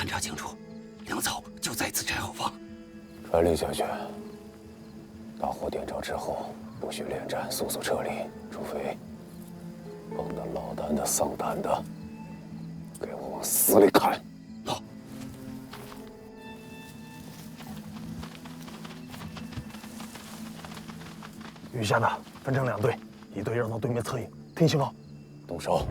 勘察清楚，粮草就在此柴后方。传令下去，大火点着之后，不许恋战，速速撤离，除非碰到老丹的、丧丹的，给我往死里砍。好。余下的分成2队，一队让到对面策应，听信号，动手。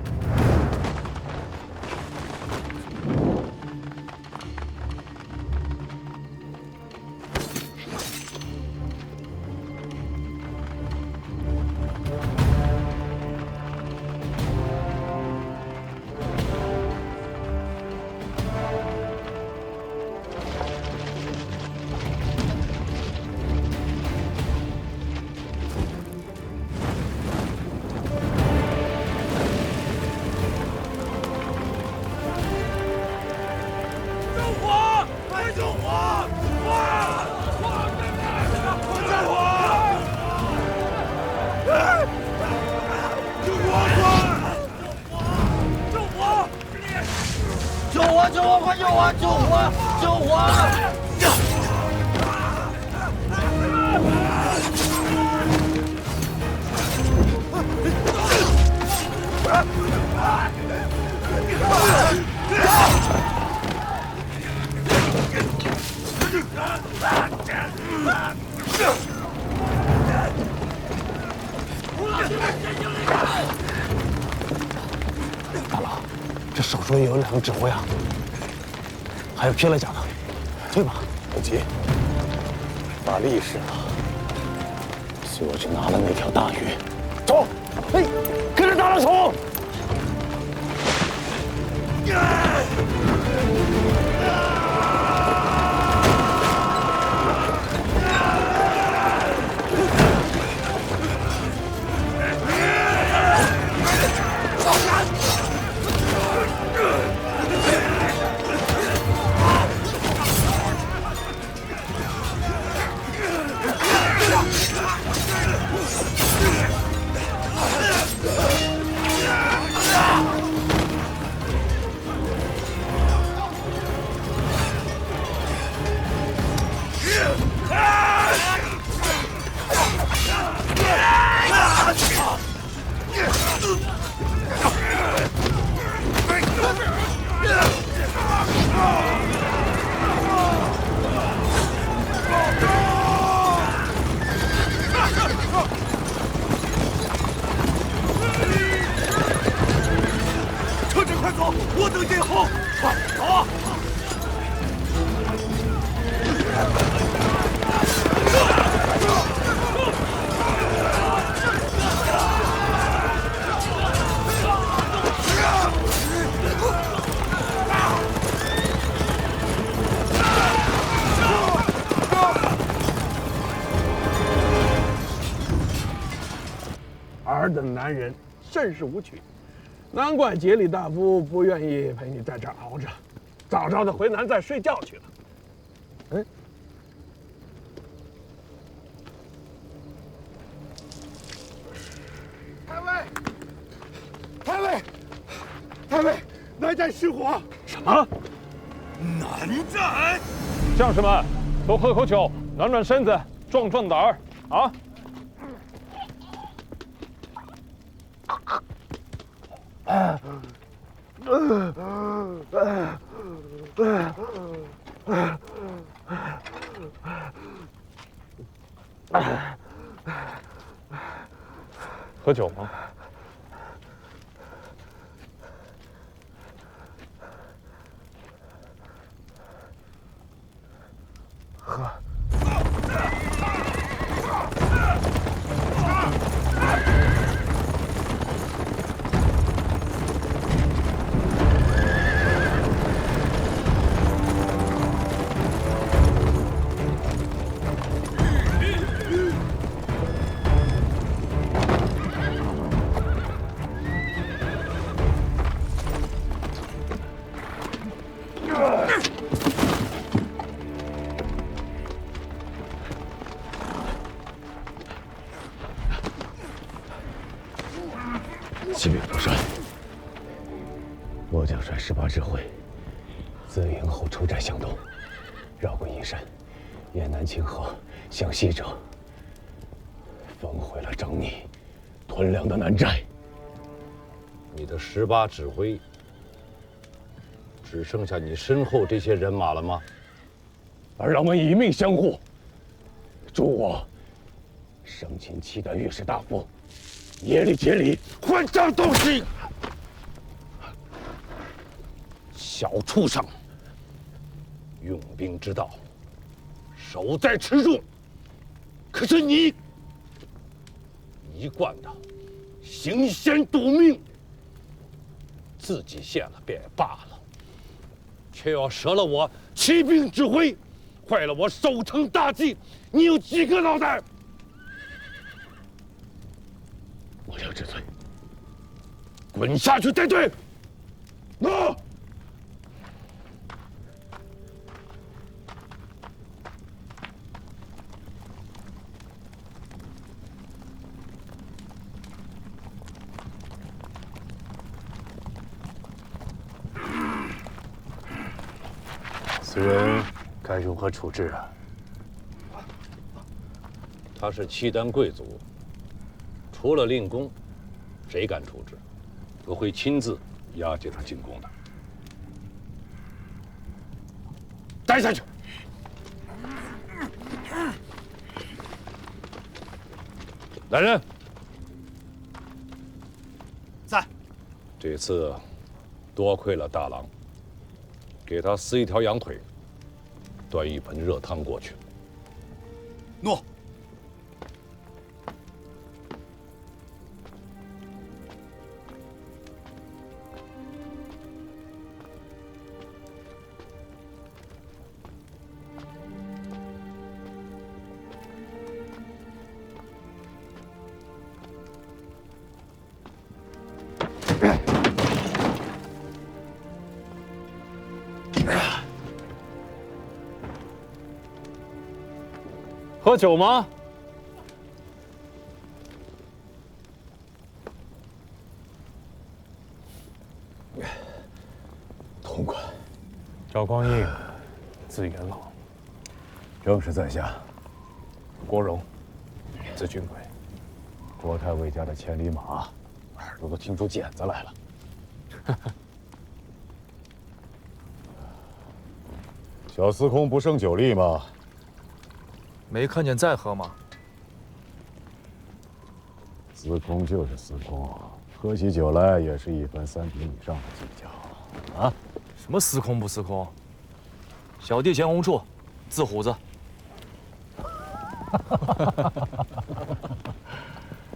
大佬，这少说也有2个指挥啊，还有披了甲的，退吧。不急，发力士了，就去拿了那条大鱼。走，哎，跟着大佬冲！我等殿后，快走啊！尔等男人甚是无趣，难怪杰里大夫不愿意陪你在这儿熬着，早早的回南再睡觉去了。嗯，太尉，太尉，太尉，南战失火！什么？南战？将士们，多喝口酒，暖暖身子，壮壮胆儿啊！喝酒吗？喝。启禀主帅，末将率18支会自营后出寨向东，绕过阴山，沿南清河向西者，焚毁了张逆屯粮的南寨。你的18指挥，只剩下你身后这些人马了吗？而让我们以命相护，助我生擒契丹御史大夫耶律杰里，混账东西！小畜生，用兵之道，守在池中。可是你一贯的行险赌命，自己陷了便也罢了，却要折了我骑兵指挥，坏了我守城大计。你有几个脑袋？我刘知罪。滚下去带队！喏。此人该如何处置啊？他是契丹贵族，除了令公，谁敢处置？我会亲自押解他进宫的。带下去。来人，在。这次多亏了大郎，给他撕一条羊腿，端一盆热汤过去。诺。喝酒吗？潼关，赵匡胤，字元老，正是在下。郭荣，字俊贵。郭太尉家的千里马，耳朵都听出茧子来了。小司空不胜酒力吗？没看见在喝吗？司空就是司空，喝起酒来也是一分3品以上的技巧啊！什么司空不司空？小弟钱红处，字虎子。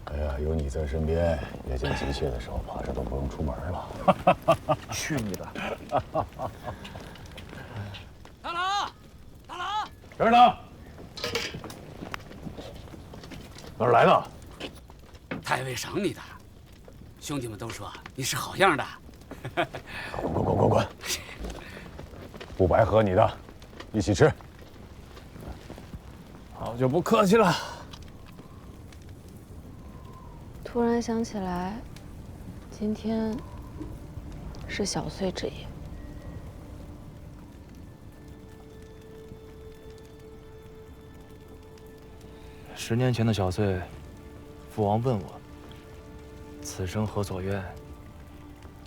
哎呀，有你在身边，夜间急切的时候，怕是都不用出门了。去你的！大郎，大郎，这儿呢。哪儿来的？太尉赏你的，兄弟们都说你是好样的。滚！不白喝你的，一起吃。好久不客气了。突然想起来，今天是小岁之夜。10年前的小岁，父王问我：“此生何所愿？”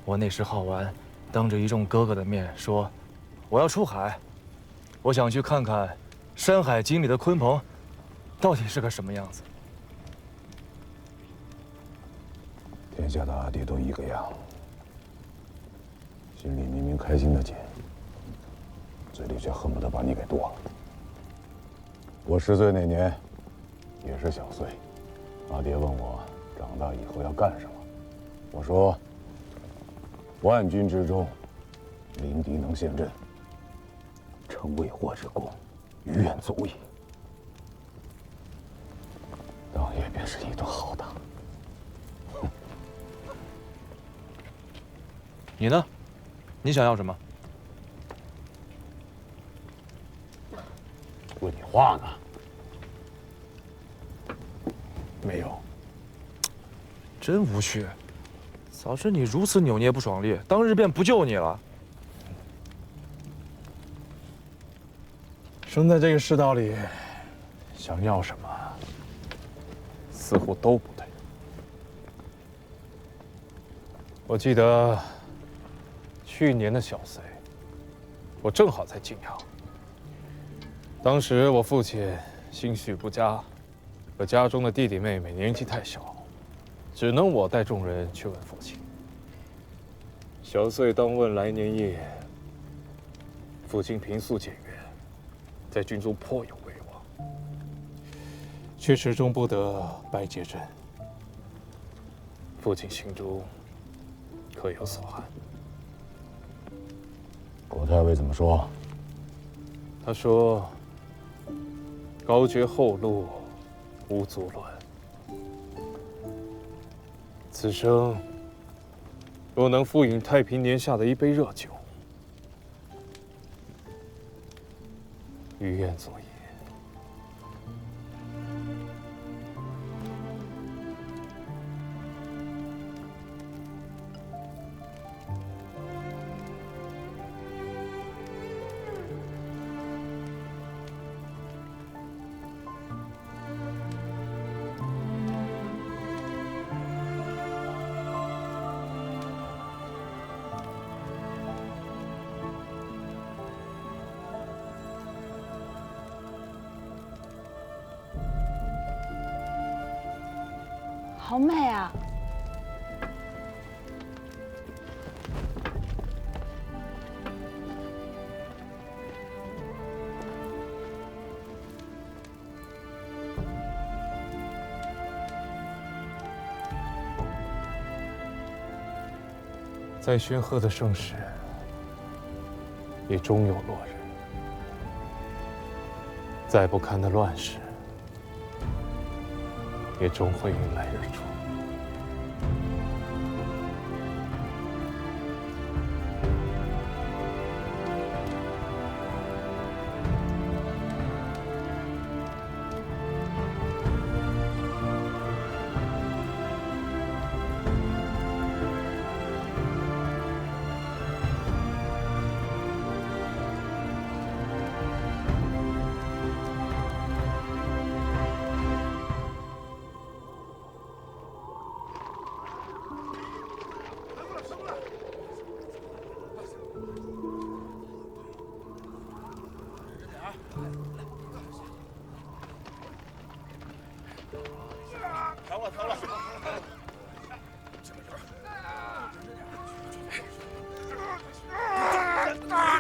我那时好玩，当着一众哥哥的面说：“我要出海，我想去看看《山海经》里的鲲鹏，到底是个什么样子。”天下的阿弟都一个样，心里明明开心的紧，嘴里却恨不得把你给剁了。我10岁那年，也是小岁，阿爹问我长大以后要干什么，我说：万军之中，临敌能陷阵，成未获之功，于愿足矣。当夜便是一顿好打。你呢？你想要什么？问你话呢。没有。真无趣。早知你如此扭捏不爽利，当日便不救你了。生在这个世道里，想要什么，似乎都不对。我记得去年的小岁，我正好在晋阳。当时我父亲心绪不佳，可家中的弟弟妹妹年纪太小，只能我带众人去问父亲。小岁当问来年夜，父亲平素简约，在军中颇有威望，却始终不得拜节朕。父亲心中可有所憾。郭太尉怎么说？他说：“高绝后路，无足论。此生若能复饮太平年下的一杯热酒，于愿足矣。”好美啊！再轩赫的盛世，也终有落日；再不堪的乱世，也终会迎来日出。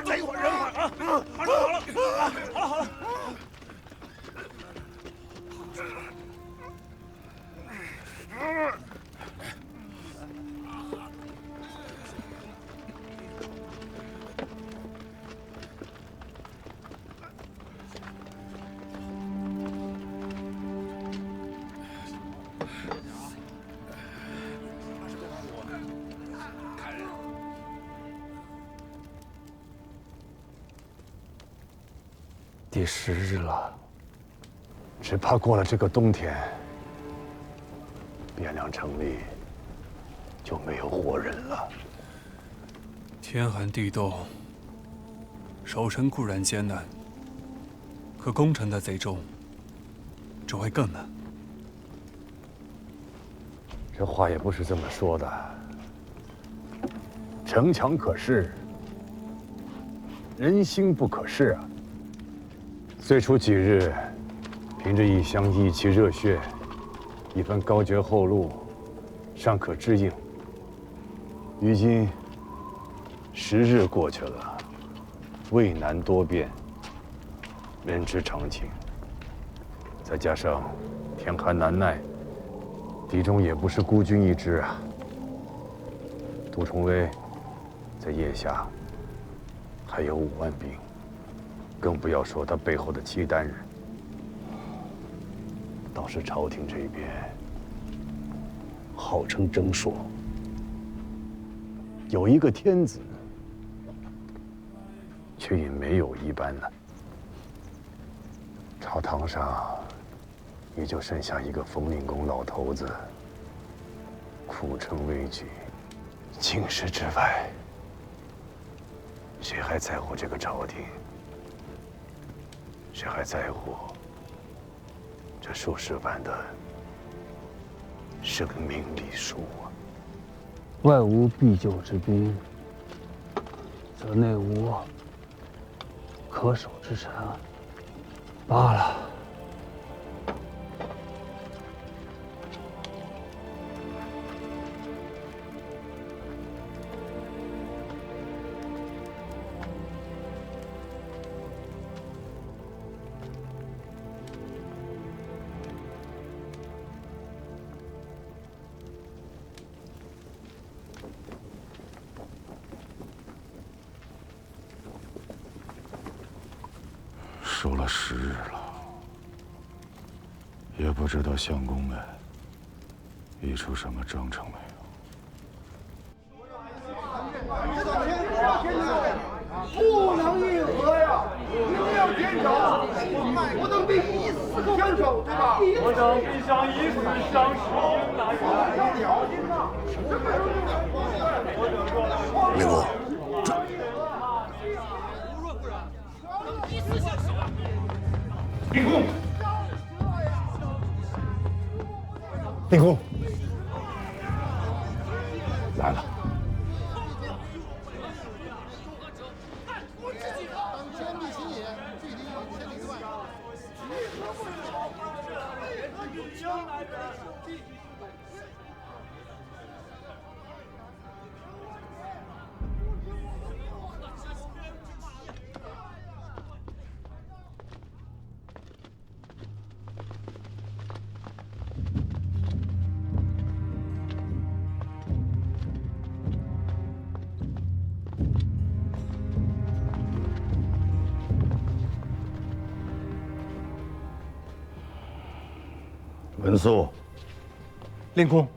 再一会儿，忍会儿啊！马上好了，好了好了。第10日了，只怕过了这个冬天，汴梁城里就没有活人了。天寒地冻，守城固然艰难，可攻城的贼众只会更难。这话也不是这么说的。城墙可视，人心不可视啊。最初几日，凭着一腔义气热血，一番高绝后路，尚可支应。如今10日过去了，渭南多变，人之常情。再加上天寒难耐，敌中也不是孤军一支啊。杜重威在腋下还有5万兵。更不要说他背后的契丹人。倒是朝廷这边，号称征朔，有一个天子，却也没有一般呢。朝堂上，也就剩下一个冯令公老头子，苦撑危局。京师之外，谁还在乎这个朝廷？谁还在乎这数十万的生命礼数啊？外无必救之兵，则内无可守之臣。罢了。守了10日了，也不知道相公们议出什么章程没有。不能议和呀，一定要坚守，不能并以死相守，对吧？我等必将以死相许，应来令公，令公，令公来了。文肃，令公，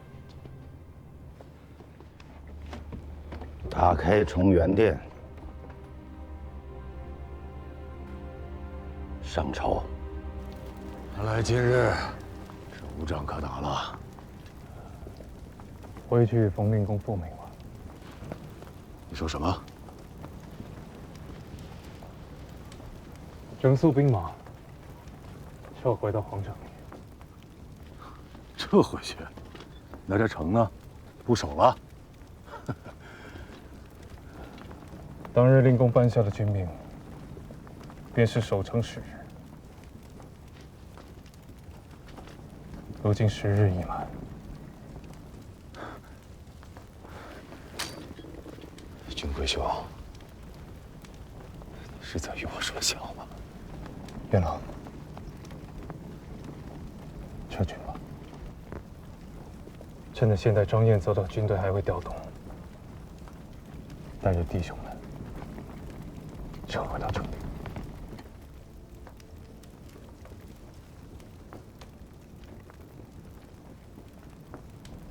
打开重元殿，上朝。看来今日是无仗可打了。回去奉令公复命吧。你说什么？整肃兵马，撤回到皇城里。撤回去？那这城呢？不守了？当日令公颁下的军命，便是守城10日。如今10日已满，君贵兄，你是在与我说笑吗？元老，撤军吧。趁着现在张燕走到军队还未调动，带着弟兄们撤回到城里。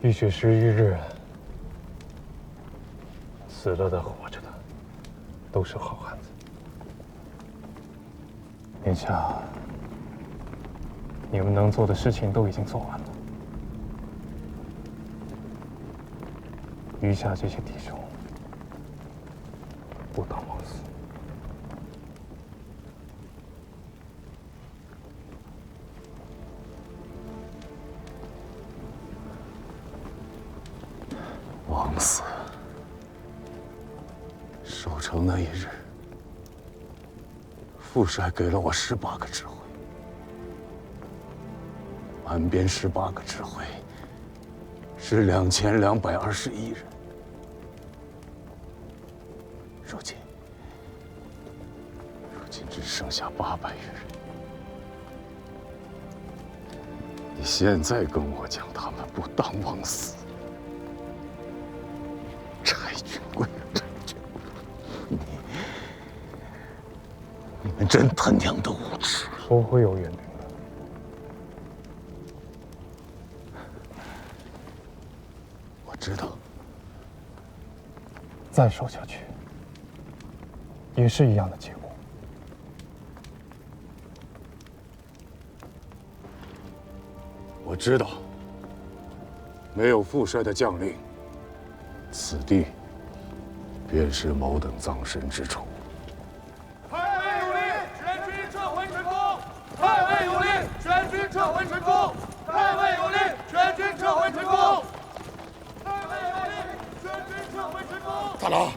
浴血11日，死了的、活着的，都是好汉子。眼下，你们能做的事情都已经做完了。余下这些弟兄，不当枉死。枉死！守城那一日，副帅给了我18个指挥，满编18个指挥，是2221人。如今只剩下800余人。你现在跟我讲他们不当枉死，拆军归拆军，你们真他娘的无耻！不会有援兵的。我知道。再守下去，也是一样的结果。我知道，没有副帅的将令，此地便是某等葬身之处。太尉有令，全军撤回成都。回成功！太尉有令，全军撤回成功！太尉有令，全军撤回成功！大郎，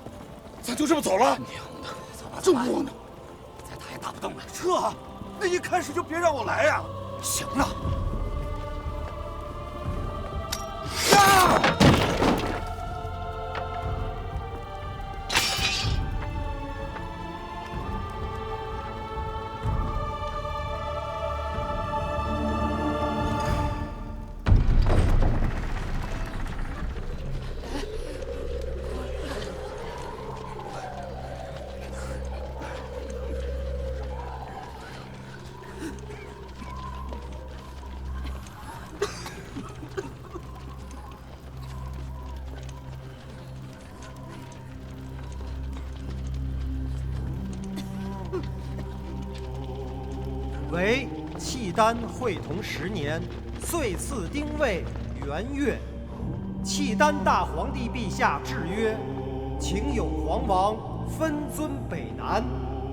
咱就这么走了？娘的，走吧，这么窝囊，再打也打不动了。撤啊！那一开始就别让我来呀！行了。为契丹会同10年，岁次丁未元月，契丹大皇帝陛下制曰：请有皇王分尊北南，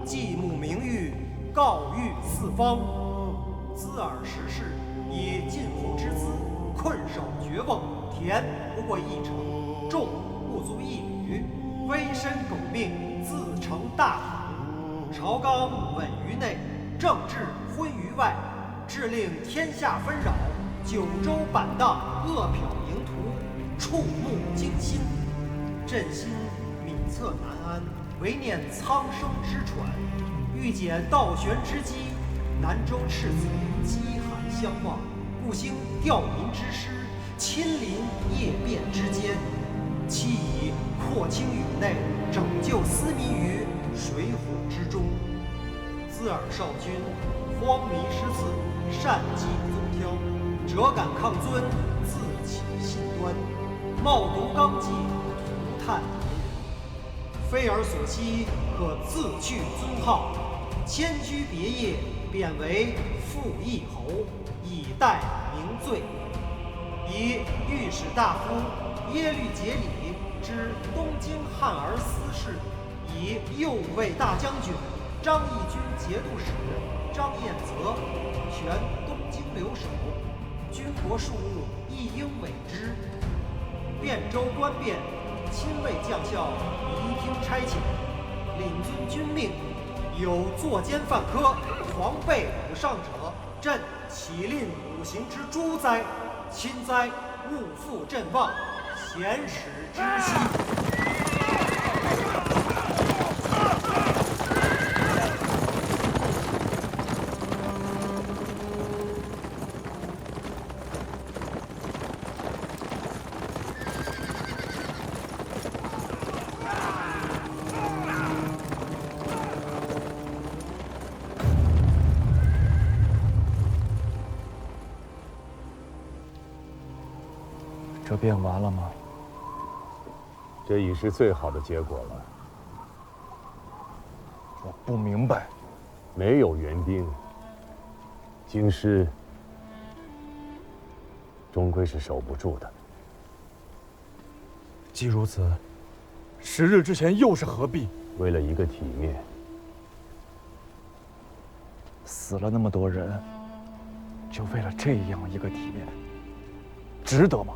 祭墓名誉，告谕四方。兹尔时事，以晋弘之资，困守绝瓮，田不过1城，众不足1旅，危身苟命，自成大唐。朝纲稳于内，政治昏于外，致令天下纷扰，九州板荡，恶殍盈途，触目惊心。朕心敏测难安，唯念苍生之喘。欲解倒悬之机，南州赤子饥寒相望，不兴吊民之师，亲临夜变之间。期以扩清宇内，拯救斯民于水火之中。兹尔少君，荒靡失次，善计宗挑，辄敢抗尊，自起信端，冒渎纲纪，涂炭唐人。非尔所期，可自去尊号，迁居别业，贬为复义侯，以待明罪。以御史大夫耶律节里之东京汉儿司事，以右卫大将军张义军节度使张彦泽全东京留守，军国庶务亦应委之。汴州官变，亲卫将校宜听差遣，领遵军命。有作奸犯科、狂悖五上者，朕岂吝五行之诛哉！亲哉，勿负朕望，贤使之息。这变完了吗？这已是最好的结果了。我不明白，没有援兵，京师终归是守不住的。既如此，10日之前又是何必？为了一个体面，死了那么多人，就为了这样一个体面，值得吗？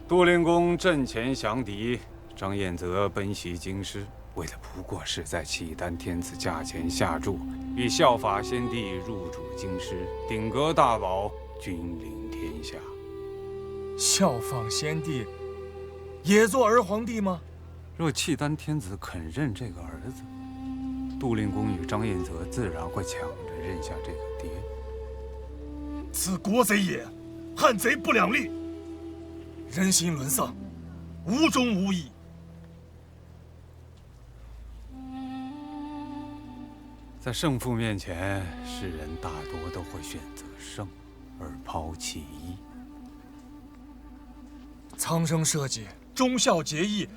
杜令公阵前降敌，张彦泽奔袭京师，为的不过是在契丹天子驾前下注，欲效法先帝入主京师，鼎革大宝，君临天下。效仿先帝，也做儿皇帝吗？若契丹天子肯认这个儿子，杜令公与张彦泽自然会抢着认下这个爹。此国贼也，汉贼不两立，人心沦丧，无忠无义。在胜负面前，世人大多都会选择胜，而抛弃义。苍生社稷，忠孝节义，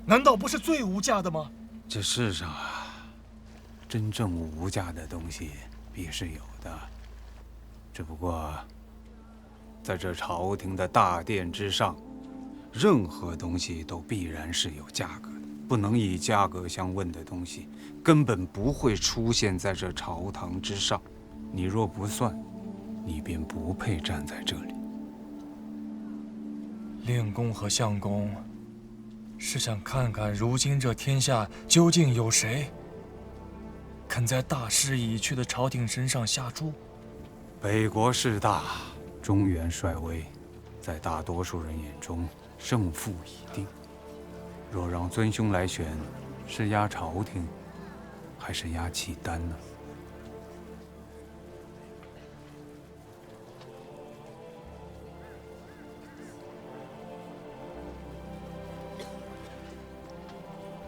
难道不是最无价的吗？这世上啊，真正无价的东西必是有的，只不过在这朝廷的大殿之上，任何东西都必然是有价格的，不能以价格相问的东西，根本不会出现在这朝堂之上。你若不算，你便不配站在这里。令公和相公是想看看如今这天下究竟有谁肯在大势已去的朝廷身上下注？北国势大，中原衰微，在大多数人眼中胜负已定。若让尊兄来选，是压朝廷，还是压契丹呢？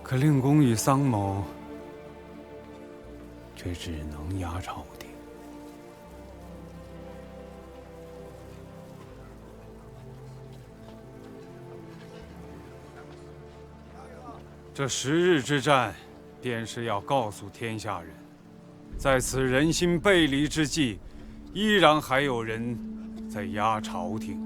可令公与桑某却只能压朝廷。这10日之战，便是要告诉天下人，在此人心背离之际，依然还有人在压朝廷。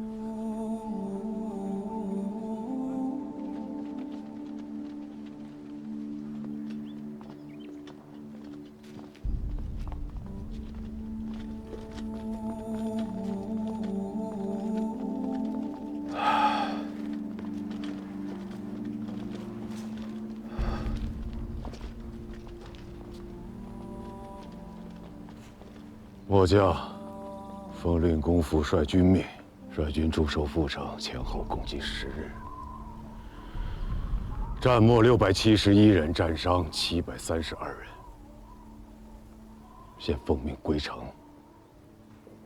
末将奉令公副率军命，率军驻守阜城，前后共计10日，战没671人，战伤732人。现奉命归城，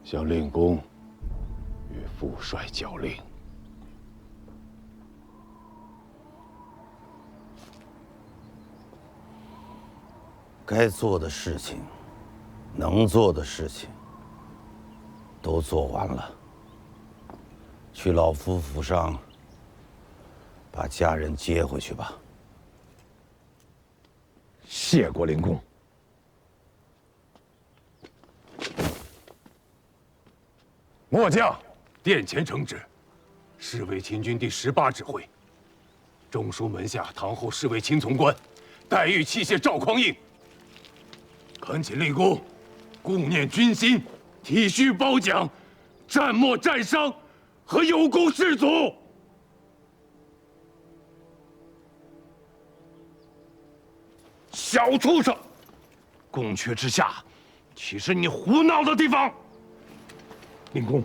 向令公与副帅交令。该做的事情，能做的事情，都做完了。去老夫府上，把家人接回去吧。谢过灵公。末将殿前承旨，侍卫秦军第18指挥，中书门下堂后侍卫秦从官，待遇器械赵匡胤。恳请令公顾念军心，体恤褒奖战没战伤和有功士卒。小畜生，宫阙之下，岂是你胡闹的地方？令公，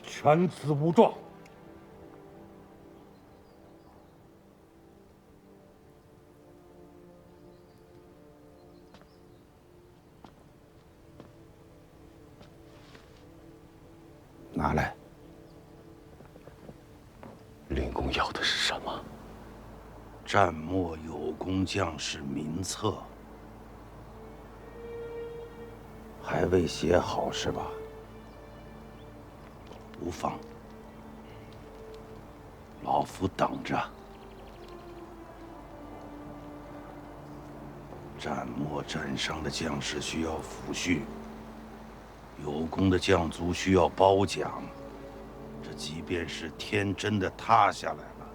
犬子无状。拿来。令公要的是什么？战没有功将士名册，还未写好是吧？无妨，老夫等着。战没战伤的将士需要抚恤，有功的将卒需要褒奖。这即便是天真的塌下来了，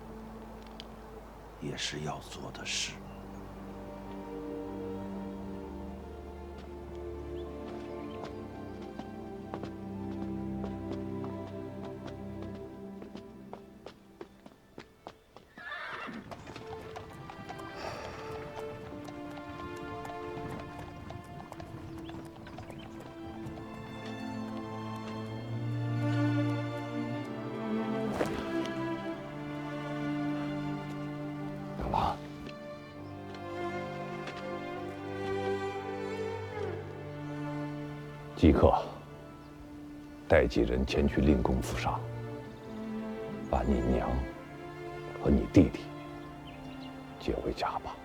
也是要做的事。即刻带几人前去令公府上，把你娘和你弟弟接回家吧。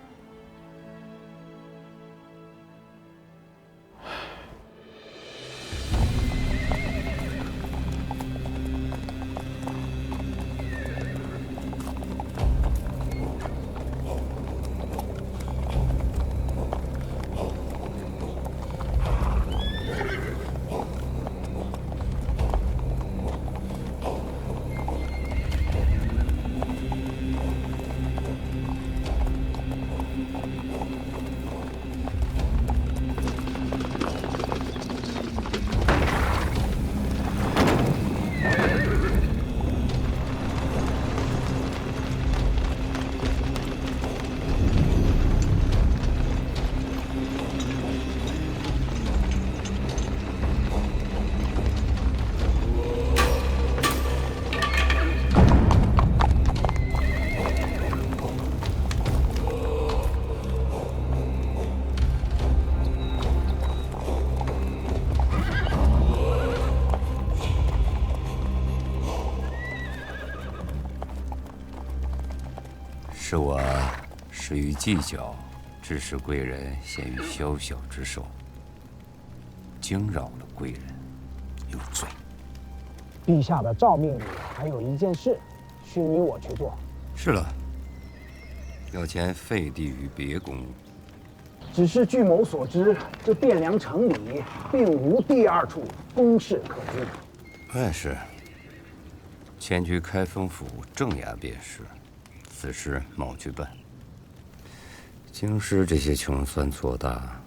是我失于计较，致使贵人陷于宵小之手，惊扰了贵人，有罪。陛下的诏命里还有一件事，需你我去做。是了，要迁废帝于别宫。只是据某所知，这汴梁城里并无第二处宫室可居。便是，迁居开封府正衙便是。此事mau去办。京师这些穷酸做大，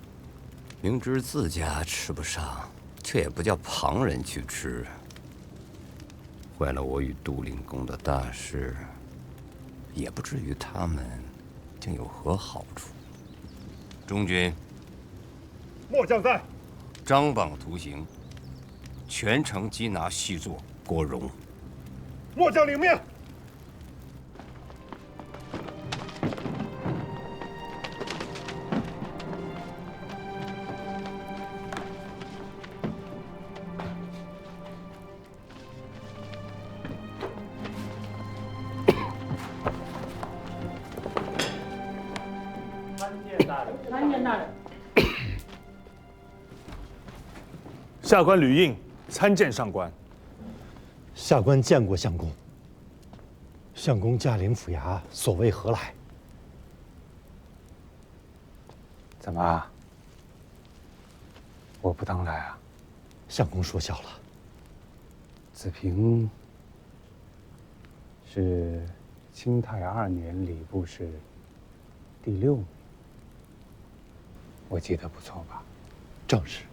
明知自家吃不上，却也不叫旁人去吃，坏了我与杜灵公的大事，也不至于他们竟有何好处。中军，末将在。张榜图形，全城缉拿细作郭荣。末将领命。参见大人。下官吕应参见上官。下官见过相公。相公驾临府衙，所谓何来？怎么？我不当来啊？相公说笑了。子平是清泰2年礼部侍第6名，我记得不错吧？正是。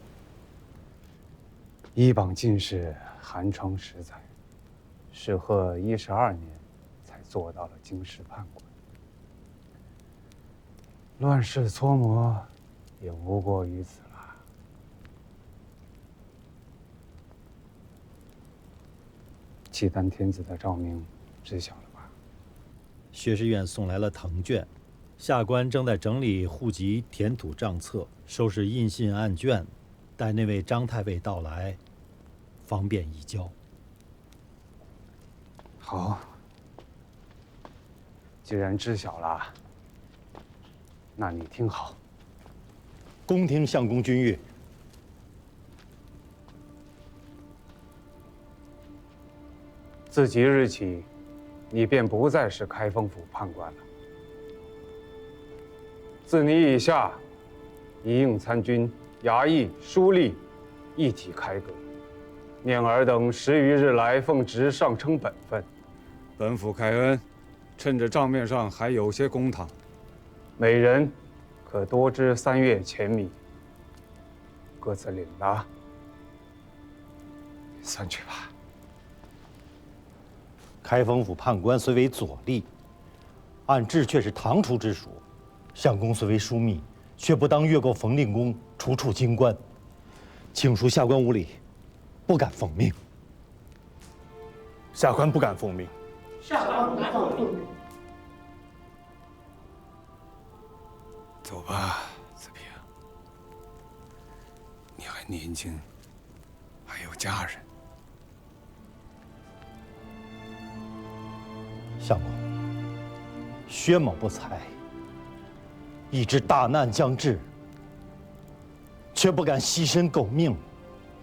一榜进士寒窗10载，适鹤12年才做到了京师判官。乱世搓磨，也无过于此了。契丹天子的诏命知晓了吧？学士院送来了藤卷，下官正在整理户籍填土账册，收拾印信案卷，待那位张太尉到来，方便移交。好，既然知晓了，那你听好。恭听相公君谕。自即日起，你便不再是开封府判官了。自你以下，一应参军、衙役、书吏一体开革。念尔等10余日来奉职上称本分。本府开恩，趁着账面上还有些公堂，每人可多支3月钱米。各自领了，散去吧。开封府判官虽为左吏，按制却是唐初之属。相公虽为枢密，却不当越过冯令公，除处京官。请恕下官无礼，不敢奉命。下官不敢奉命。下官不敢奉命。走吧，子平。你还年轻，还有家人。相公，薛某不才，已知大难将至，却不敢牺牲狗命，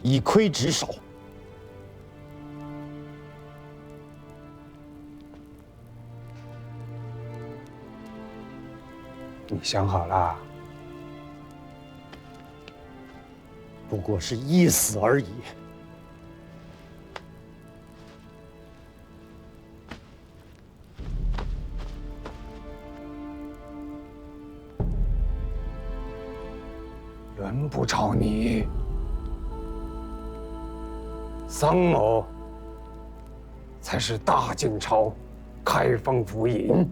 以窥职守。你想好了？不过是一死而已。原不朝你，桑某才是大晋朝开封府尹。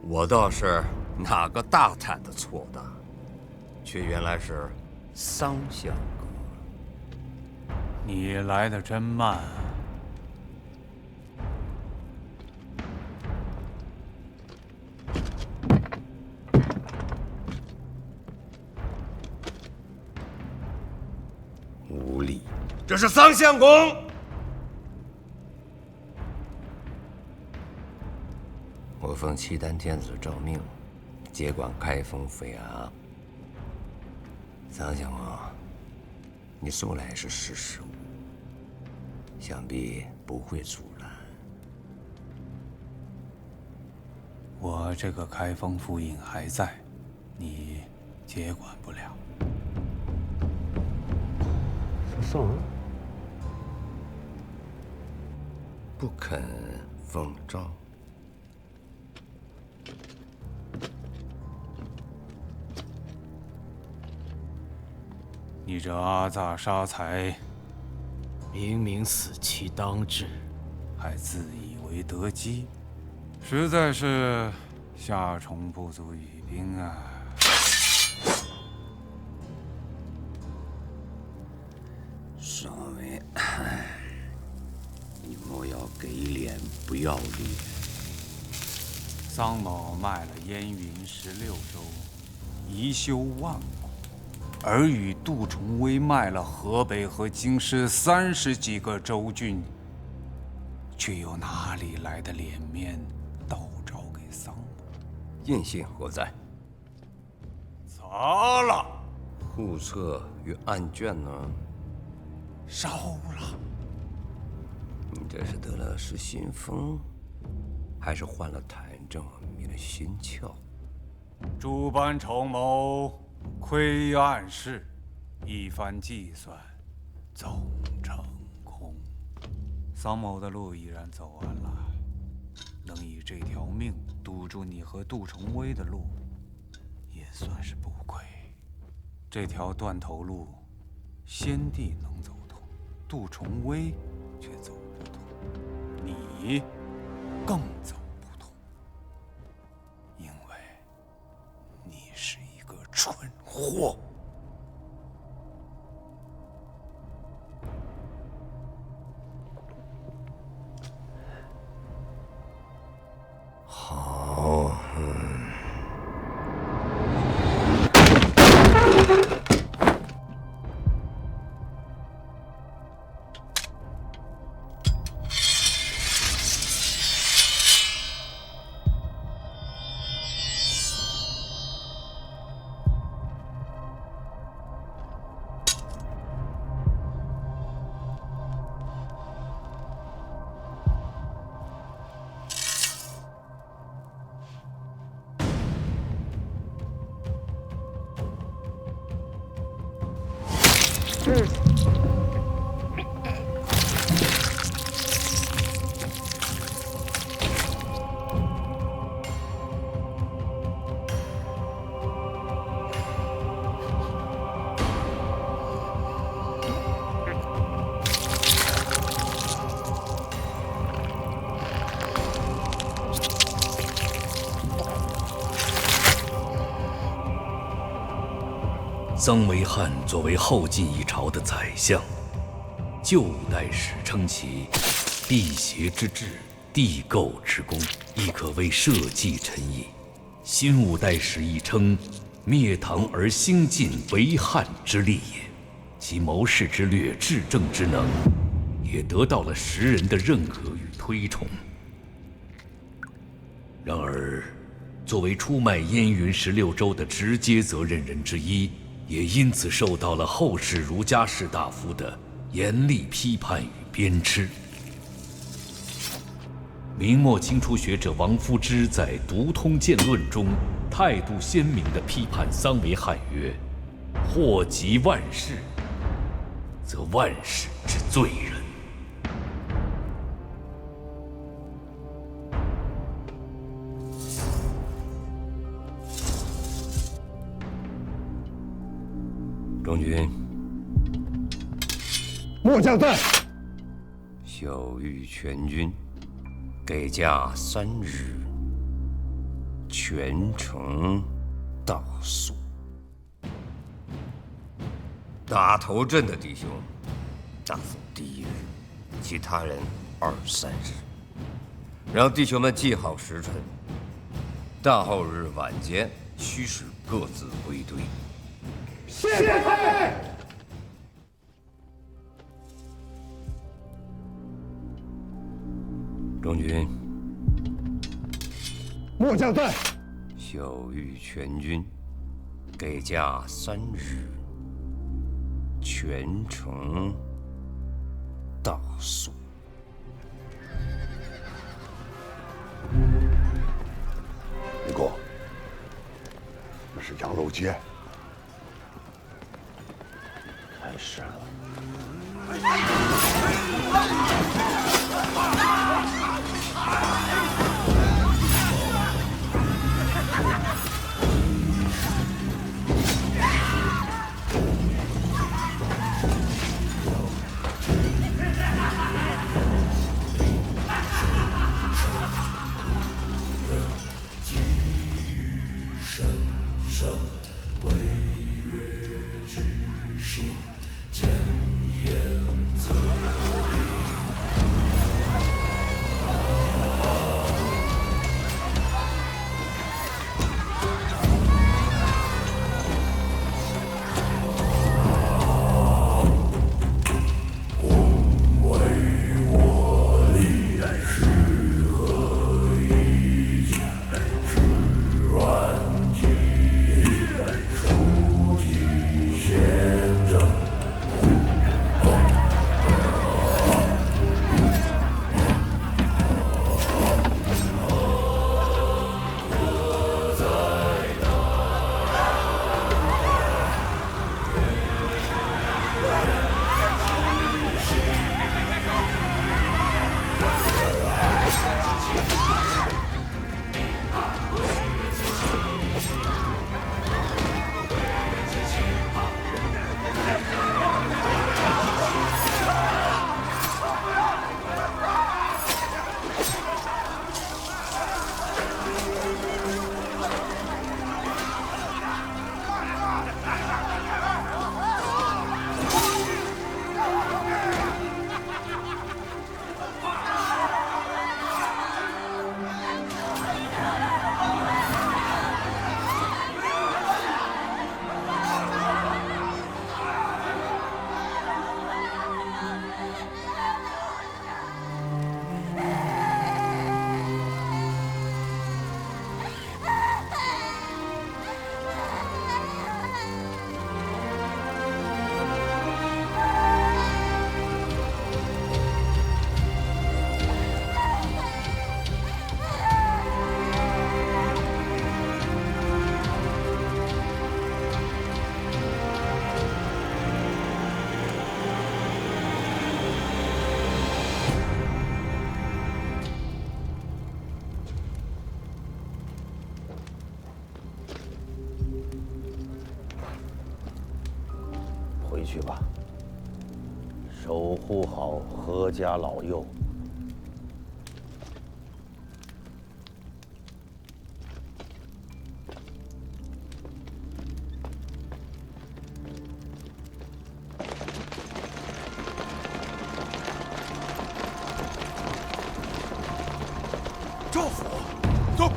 我倒是哪个大胆的错大，却原来是桑相公。你来的真慢啊！无礼！这是桑相公。我奉契丹天子诏命，接管开封府衙。桑相公，你素来是识时务，想必不会阻拦。我这个开封府尹还在，你接管不了。送人不肯奉诏。你这阿臧杀财，明明死期当至，还自以为得机，实在是夏虫不足语冰啊！少尉，你莫要给脸不要脸。桑某卖了燕云16州，宜修万国，而与杜重威卖了河北和京师30几个州郡，却又哪里来的脸面道诏给桑某？印信何在？砸了。户册与案卷呢？烧了。你这是得了失心疯，还是患了痰症迷了心窍？诸般筹谋，窥暗室，一番计算，总成空。桑某的路已然走完了，能以这条命堵住你和杜重威的路，也算是不亏。这条断头路，先帝能走通，杜重威却走不通，你更走不通，因为你是一个蠢货。好，曾维汉作为后晋一朝的宰相，旧代史称其辟邪之志、地构之功，亦可谓社稷臣也。新五代史亦称灭唐而兴晋为汉之力也，其谋士之略、治政之能，也得到了时人的认可与推崇。然而，作为出卖燕云16州的直接责任人之一，也因此受到了后世儒家士大夫的严厉批判与鞭笞。明末清初学者王夫之在《读通鉴论》中态度鲜明地批判桑维汉曰：“祸及万世，则万世之罪人。”中军，末将在。晓谕全军，给假3日，全城大肃。打头阵的弟兄，大封第1日，其他人2、3日，让弟兄们记好时辰。大后日晚间，须使各自归队。谢太尉。中军，末将在。晓谕全军，给假3日，全城大肃。李公，那是羊肉街。太是了。回去吧，守护好何家老幼。赵府，走。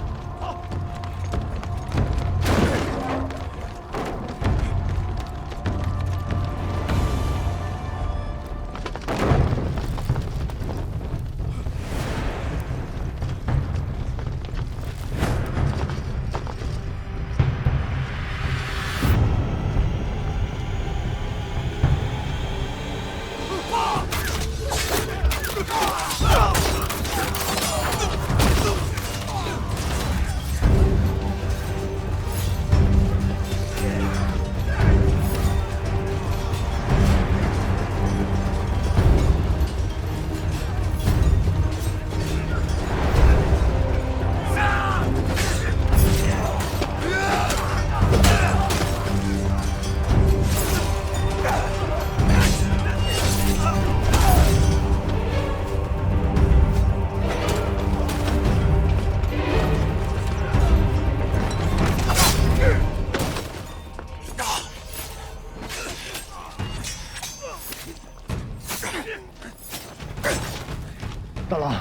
大郎，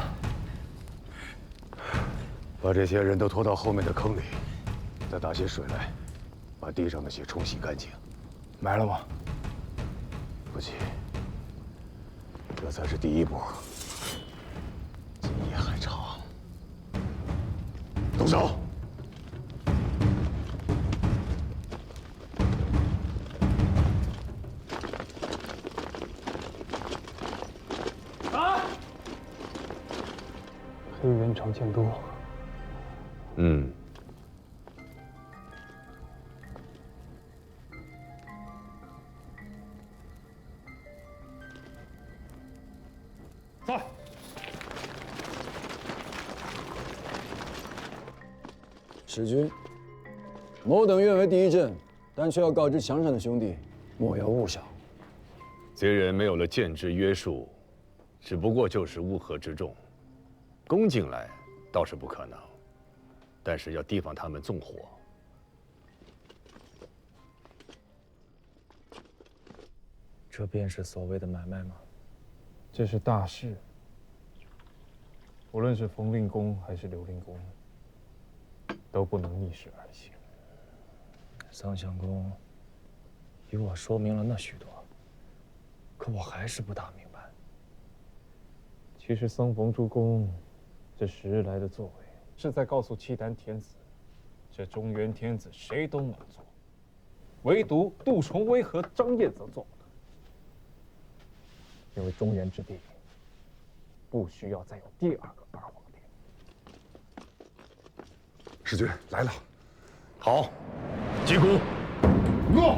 把这些人都拖到后面的坑里，再打些水来，把地上的血冲洗干净。埋了吗？不急，这才是第一步，今夜还长。动手！黑元常见多。嗯。在。使君，某等愿为第一阵，但却要告知墙上的兄弟，莫要误想。贼人没有了剑制约束，只不过就是乌合之众，攻进来倒是不可能，但是要提防他们纵火。这便是所谓的买卖吗？这是大事，无论是冯令公还是刘令公，都不能逆势而行。桑相公与我说明了那许多，可我还是不大明白。其实桑冯诸公这10日来的作为，是在告诉契丹天子，这中原天子谁都能做，唯独杜重威和张燕则做不得。因为中原之地不需要再有第2个八皇帝。使君来了，好，击鼓，诺。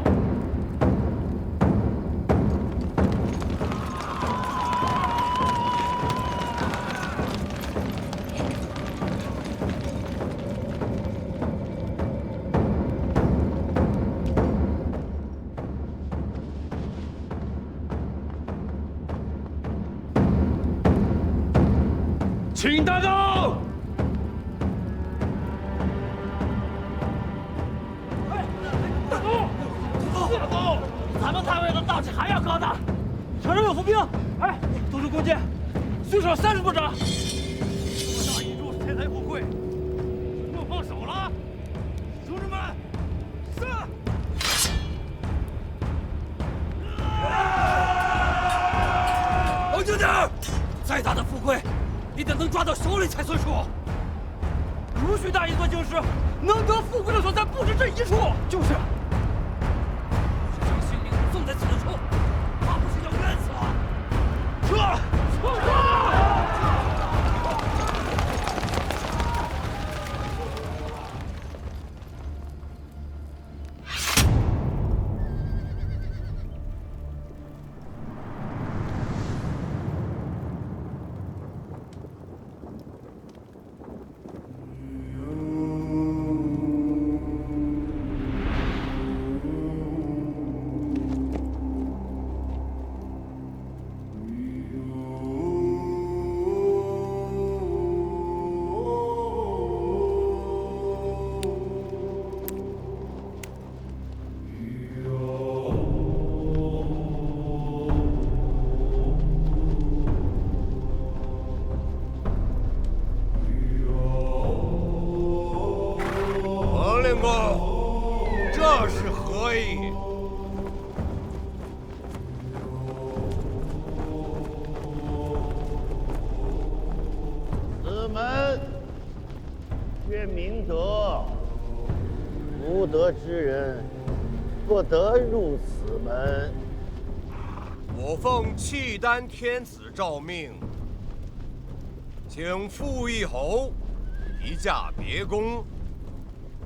请大刀！大刀！大刀！咱们太尉的道气还要高大。城上有伏兵，哎，都是弓箭，最少30多张。我大一柱是天才富贵，莫放手了，兄弟们，上！冷静点儿！再大的富贵，你得能抓到手里才算数。如许大一座京师，能得富贵的所在不止这一处。就是。将性命送在此处，怕不是要冤死了。撤！令公，这是何意？此门曰明德，无德之人不得入此门。我奉契丹天子诏命，请傅义侯移驾别宫。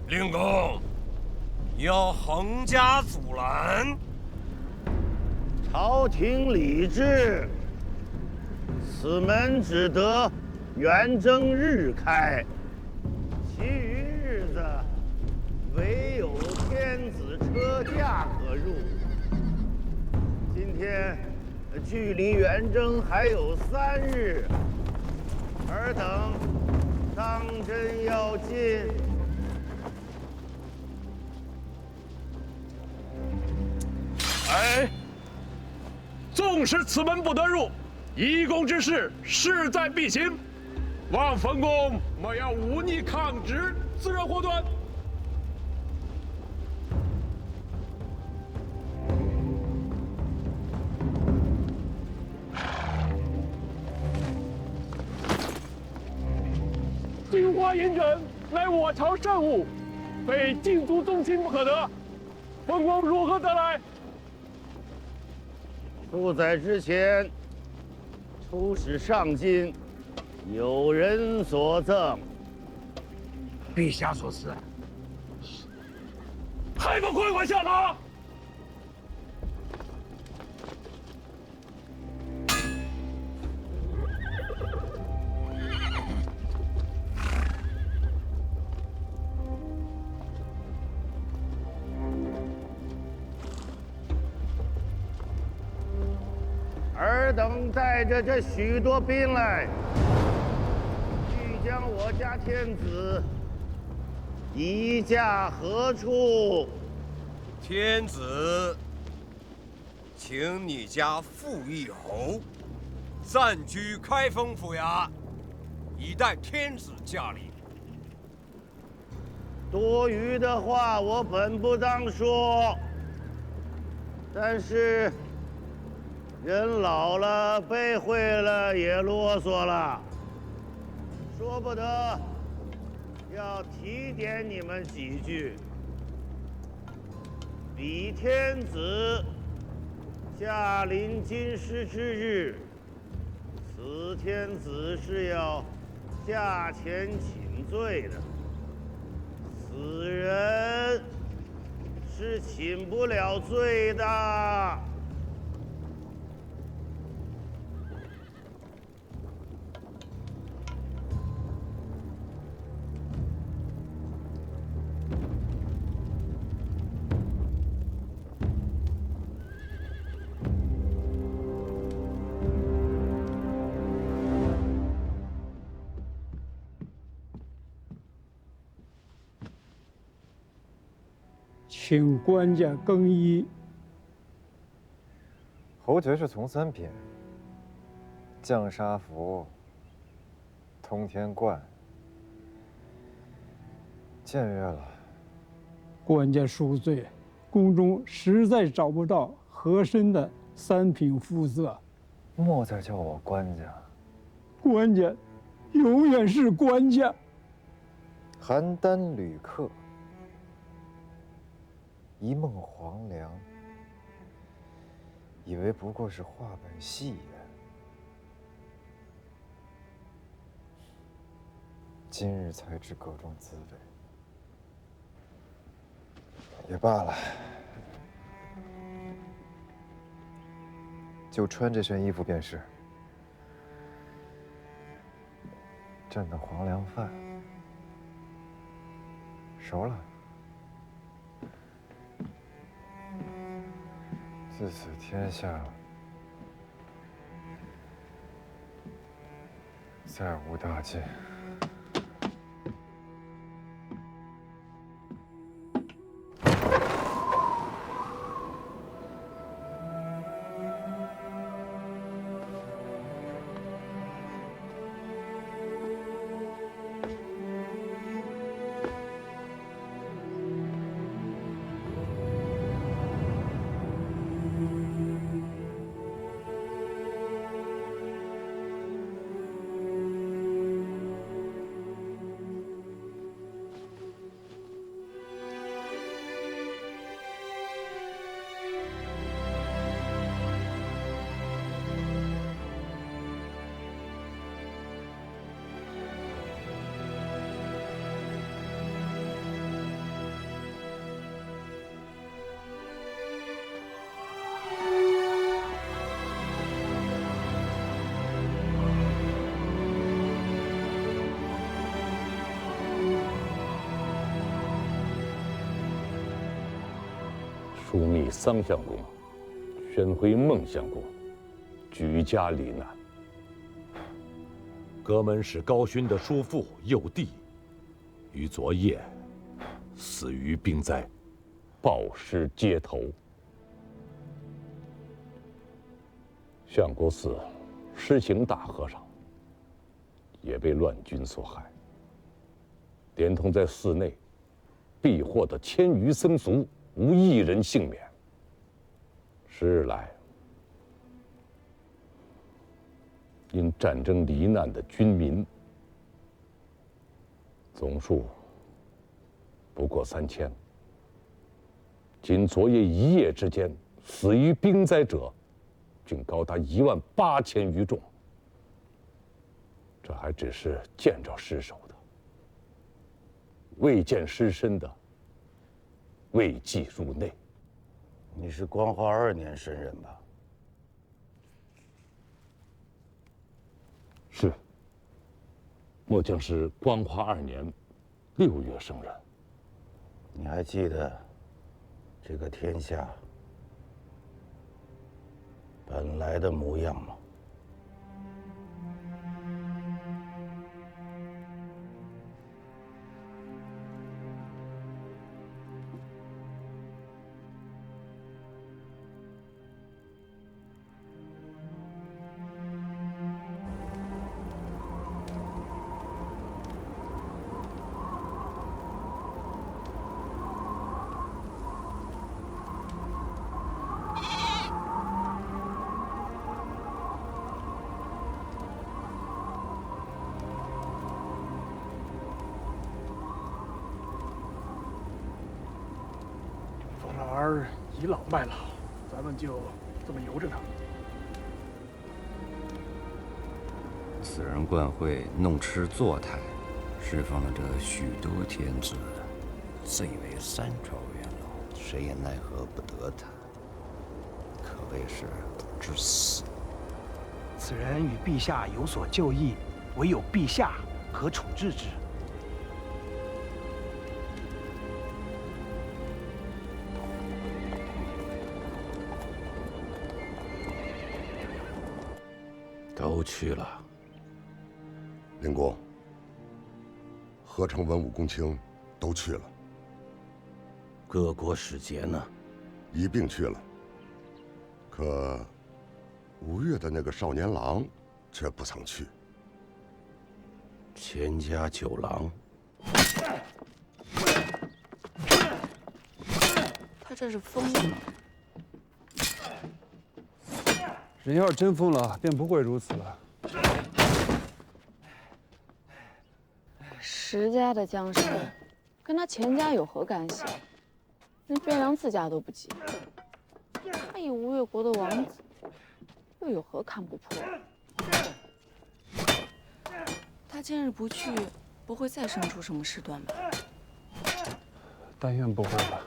令公，你要横加阻拦？朝廷礼制，此门只得元正日开，其余日子唯有天子车驾可入。今天距离元正还有3日，尔等当真要进？哎，纵使此门不得入，一公之事，势在必行。望冯公莫要忤逆抗旨，自然祸端。金花银枕乃我朝圣物，非禁足宗亲不可得。冯公如何得来？数载之前，出使上京，有人所赠。陛下所赐，还不快快下马！尔等带着这许多兵来，欲将我家天子移驾何处？天子，请你家傅义侯暂居开封府衙，以待天子驾临。多余的话我本不当说，但是人老了，背会了，也啰嗦了，说不得要提点你们几句。李天子驾临京师之日，此天子是要驾前请罪的，此人是请不了罪的。请官家更衣。侯爵是从三品，降沙符，通天冠，僭越了。官家恕罪，宫中实在找不到合身的三品肤色。莫再叫我官家。官家，永远是官家。邯郸旅客，一梦黄粱，以为不过是话本戏言。今日才知各种滋味。也罢了，就穿这身衣服便是。朕的黄粱饭熟了。自此天下再无大戒。枢密桑相公宣回孟相公，举家罹难。阁门使高勋的叔父幼弟，于昨夜死于病灾，暴尸街头。相国寺痴情大和尚也被乱军所害，连同在寺内避祸的1000余僧俗，无一人幸免。10日来，因战争罹难的军民总数不过3000，仅昨夜一夜之间，死于兵灾者竟高达18000余众。这还只是见着尸首的，未见尸身的未计入内。你是光化2年生人吧？是。末将是光化2年6月生人。你还记得这个天下本来的模样吗？老儿倚老卖老，咱们就这么由着他。此人惯会弄吃作态，释放了这许多天子，罪为3朝元老，谁也奈何不得他，可谓是不知死。此人与陛下有所旧议，唯有陛下可处置之。都去了。灵公，何成文武公卿都去了，各国使节呢？一并去了。可吴越的那个少年郎却不曾去。钱家9郎，他这是疯了吗？人要是真疯了，便不会如此了。石家的江山，跟他钱家有何干系？连汴梁自家都不及，他以吴越国的王子，又有何看不破？他今日不去，不会再生出什么事端吧？但愿不会吧。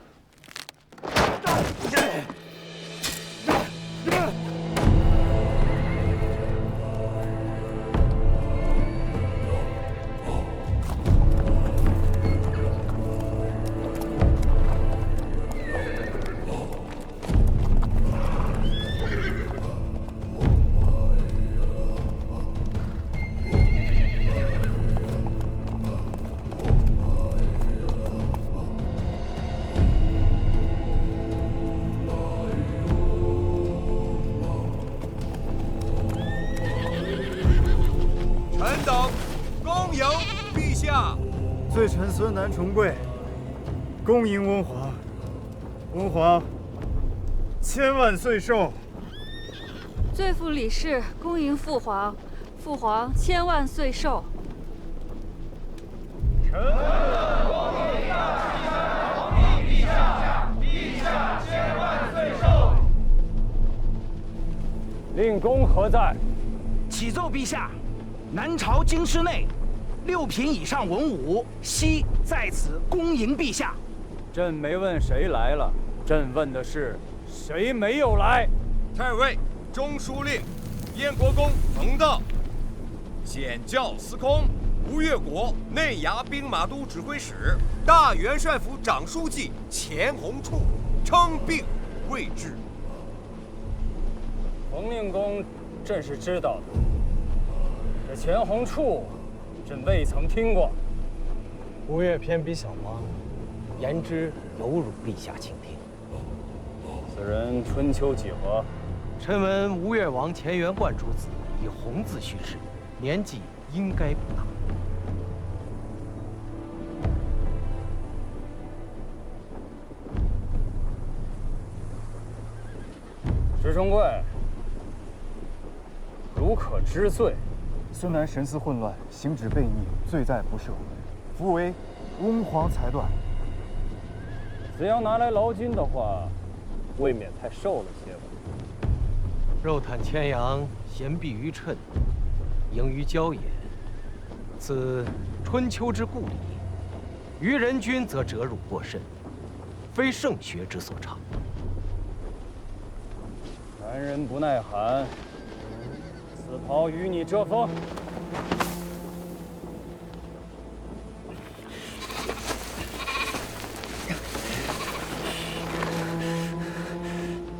罪臣孙南重贵，恭迎温皇。温皇千万岁寿。罪妇李氏恭迎父皇，父皇千万岁寿。臣恭迎陛下，陛下千万岁寿。令公何在？启奏陛下，南朝京师内，6品以上文武悉在此恭迎陛下。朕没问谁来了，朕问的是谁没有来。太尉中书令燕国公冯道，显教司空吴越国内衙兵马都指挥使、大元帅府长书记钱弘处称病未至。冯令公，朕是知道的。这钱弘处，朕未曾听过。吴越偏比小王，言之有辱陛下倾听。此人春秋几何？臣闻吴越王钱元贯诸子以红字叙事，年纪应该不大。石重贵，如可知罪。孙楠神思混乱，行止悖逆，罪在不赦，夫为翁皇裁断。此要拿来劳军的话，未免太瘦了些吧？肉袒牵羊，衔璧于谶，盈于郊野，此春秋之故矣。于人君则折辱过甚，非圣学之所长。男人不耐寒，此袍与你遮风。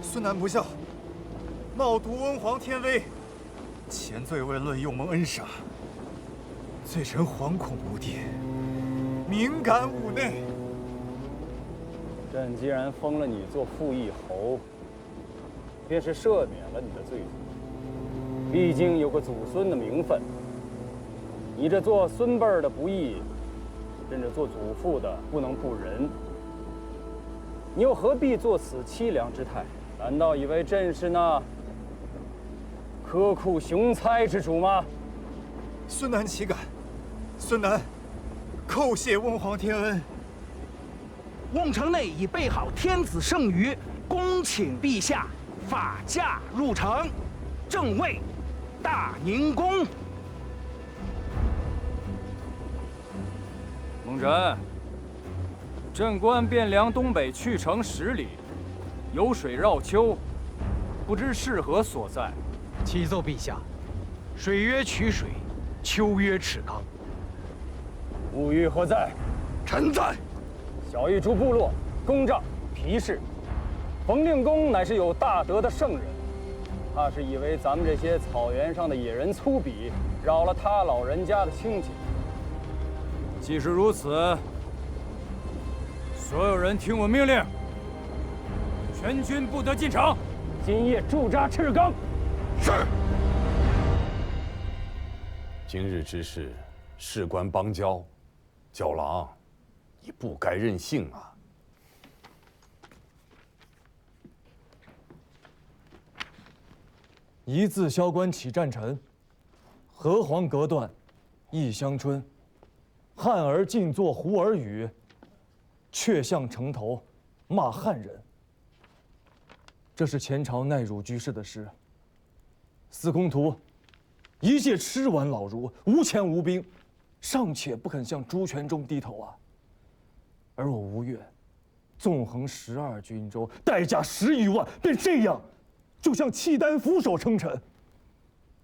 孙楠不孝，冒渎温皇天威，前罪未论，又蒙恩赏，罪臣惶恐无地，敏感五内。朕既然封了你做副议侯，便是赦免了你的罪责。毕竟有个祖孙的名分，你这做孙辈儿的不义，朕这做祖父的不能不仁。你又何必做此凄凉之态？难道以为朕是那苛酷雄猜之主吗？孙楠岂敢？孙楠叩谢温皇天恩。瓮城内已备好天子圣谕，恭请陛下法驾入城，正位大宁宫。蒙人，朕观汴梁东北去城10里，有水绕丘，不知是何所在？启奏陛下，水曰曲水，丘曰赤冈。物欲何在？臣在。小玉诸部落公帐皮氏，冯令公乃是有大德的圣人，怕是以为咱们这些草原上的野人粗鄙，扰了他老人家的清静。既是如此，所有人听我命令，全军不得进城，今夜驻扎赤冈。是。今日之事，事关邦交，九郎，你不该任性啊！一字萧关起战臣，河黄隔断忆乡春。汉儿尽作胡儿语，却向城头骂汉人。这是前朝奈汝居士的诗。司空图一介吃完老儒，无钱无兵，尚且不肯向朱全忠低头啊。而我吴越，纵横12军州，带甲10余万，便这样，就向契丹俯首称臣，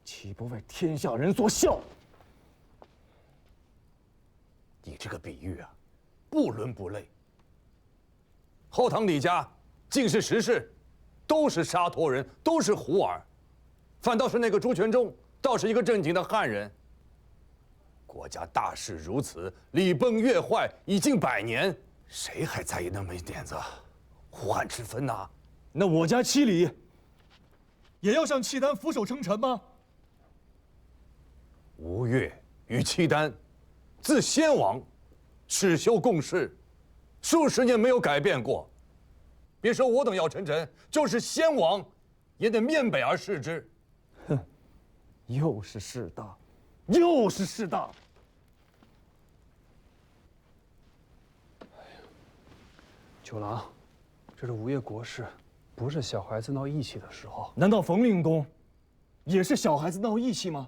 岂不为天下人所笑？你这个比喻啊，不伦不类。后唐李家尽是实事，都是沙陀人，都是胡儿，反倒是那个朱全忠，倒是一个正经的汉人。国家大势如此，礼崩乐坏已近100年，谁还在意那么一点子胡汉之分呐？那我家七里也要向契丹俯首称臣吗？吴越与契丹自先王始修共事，数十年没有改变过。别说我等要称臣，就是先王也得面北而视之。哼，又是势大，又是势大。九郎，这是吴越国事，不是小孩子闹义气的时候。难道冯令公也是小孩子闹义气吗？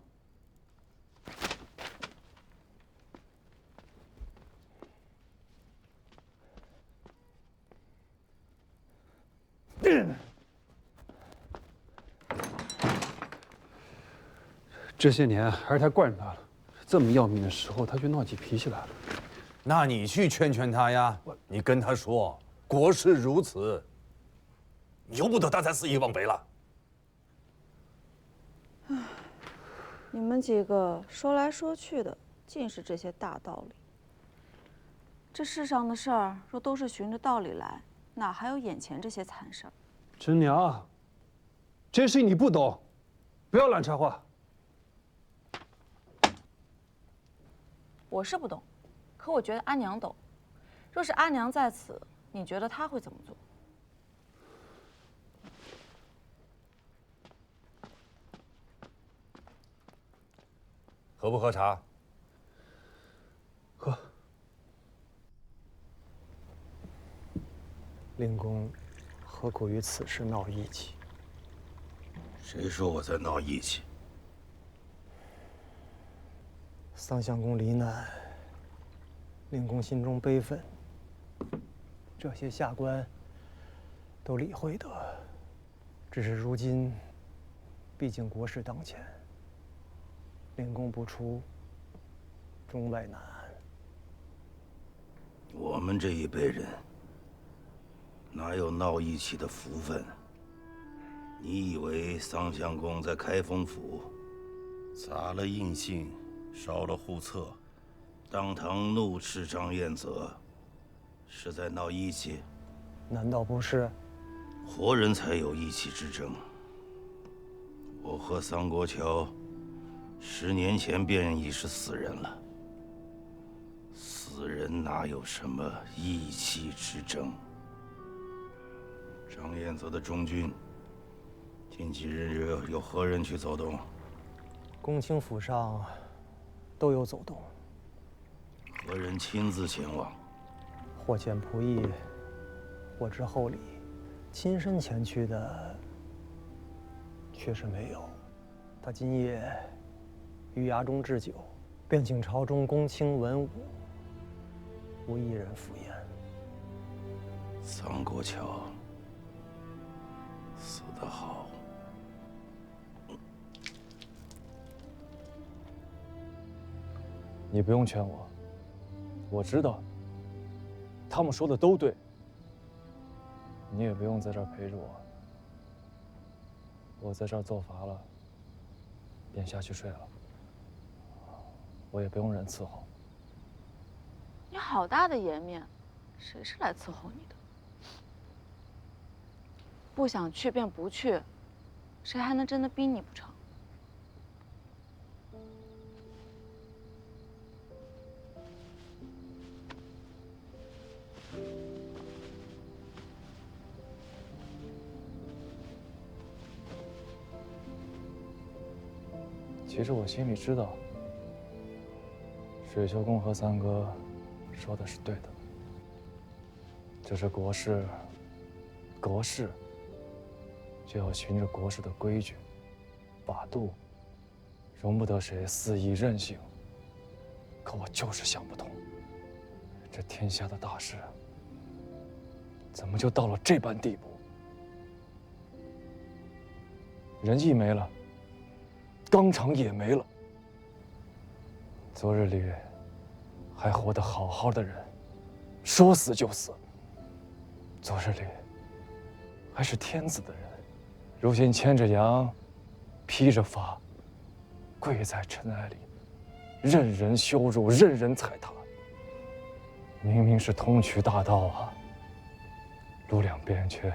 这些年还是他惯着他了，这么要命的时候他就闹起脾气来了。那你去劝劝他呀，你跟他说国事如此，由不得他再肆意妄为了。唉，你们几个说来说去的尽是这些大道理。这世上的事儿若都是循着道理来，哪还有眼前这些惨事儿？侄娘，这事你不懂，不要乱插话。我是不懂，可我觉得阿娘懂。若是阿娘在此，你觉得她会怎么做？喝不喝茶？喝。令公何苦于此事闹义气？谁说我在闹义气？桑相公罹难，令公心中悲愤。这些下官都理会得，只是如今，毕竟国事当前，令公不出，中外难安。我们这一辈人哪有闹义气的福分？你以为桑相公在开封府砸了印信，烧了户册，当堂怒斥张彦泽，是在闹义气？难道不是？活人才有义气之争。我和桑国乔10年前便已是死人了，死人哪有什么义气之争？张彦泽的中军，近几日有何人去走动？公卿府上都有走动。何人亲自前往？或遣仆役，或知厚礼，亲身前去的确实没有。他今夜于衙中置酒，便请朝中公卿文武，无一人赴宴。桑国乔死得好。你不用劝我，我知道，他们说的都对。你也不用在这儿陪着我，我在这儿做乏了，便下去睡了。我也不用人伺候。你好大的颜面，谁是来伺候你的？不想去便不去，谁还能真的逼你不成？其实我心里知道，水秋公和三哥说的是对的。这是国事，国事就要循着国事的规矩、法度，容不得谁肆意任性。可我就是想不通，这天下的大事，怎么就到了这般地步？仁义没了。纲常也没了。昨日里还活得好好的人，说死就死；昨日里还是天子的人，如今牵着羊，披着发，跪在尘埃里，任人羞辱，任人踩踏。明明是通衢大道啊，路两边却